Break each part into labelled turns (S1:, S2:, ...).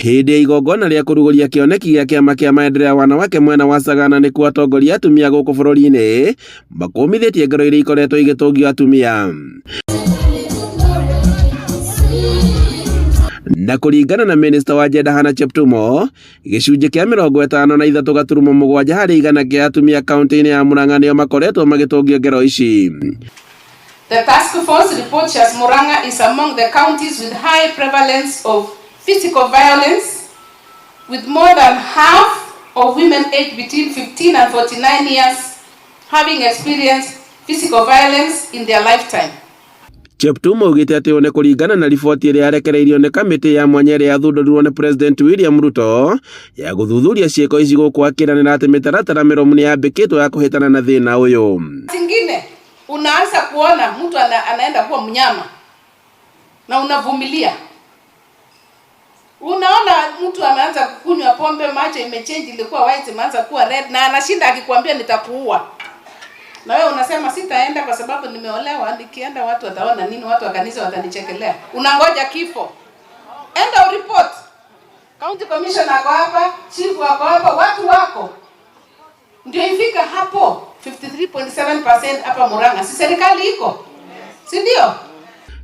S1: Hindi ya igongona ria kuruguria kioneki gia kiama kia maendeleo ya wanawake mwena wa Sagana ni kuo atongoria atumia guku bururi-ini makumithitie ngero iria ikoretwo igitungio atumia. Na kuringana na minista wa Gender Hannah Cheptumo, gicunji kia 53 gaturumo mugwanja hari igana kia atumia kaunti-ini ya Murang'a nio makoretwo magitungio ngero ici.
S2: The task force report shows Murang'a is among the counties with high prevalence of physical violence, with more than half of women aged between 15 and 49 years having experienced physical violence in their lifetime.
S1: Cheptumo ugite ati one kuringana na riboti iria yarekereirio ni kamiti ya mwanya iria yathundũrirwo ni President William Ruto ya guthuthuria ciiko ici guku akiranira ati mitaratara miromu ni yambikitwo ya kuhitana na thina uyu.
S2: Zingine unaanza kuona mtu anaenda kuwa mnyama na unavumilia. Unaona mtu ameanza kunywa pombe, macho imechange, ilikuwa white imeanza kuwa red, na anashinda akikwambia nitakuua. Na wewe unasema sitaenda kwa sababu nimeolewa, nikienda watu wataona nini, watu wa kanisa watanichekelea. Unangoja kifo. Enda ureport. County commissioner ako hapa, chief wako hapa, watu wako. Ndio ifika hapo 53.7% hapa Murang'a. Si serikali iko? Si ndio?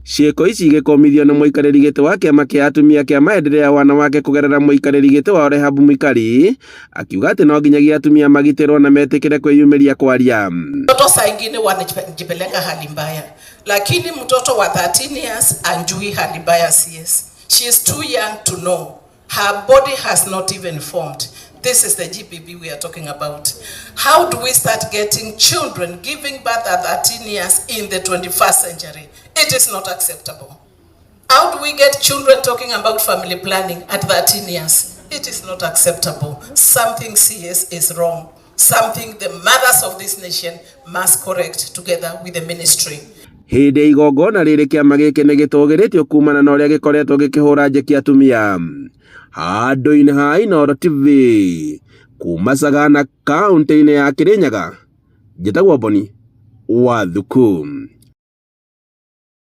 S1: Ciiko ici igikomithio na muikariri giti wa kiama kia atumia kia maendeleo ya wanawake kugerera muikariri giti wa Rehabu Mwikali, akiuga ati no nginyagia atumia magitirwo na metikire kwiyumiria kwaria.
S3: Mtoto saa ingine wanajipeleka hali mbaya, lakini mtoto wa 13 years anjui hali mbaya CS. She is too young to know. Her body has not even formed. This is the GBV we are talking about. How do we start getting children giving birth at 13 years in the 21st century? It is not acceptable. How do we get children talking about family planning at 13 years? It is not acceptable. Something serious is wrong. Something the mothers of this nation must correct together with the ministry.
S1: Hindi ya igongona riri kiama giki ni gitugiritio kumana na uria gikoretwo gikihura njeki atumia. Handũ-inĩ ha Inooro TV kuma Sagana kaunti-inĩ ya Kirinyaga, njĩtagwo Boni Wathuku.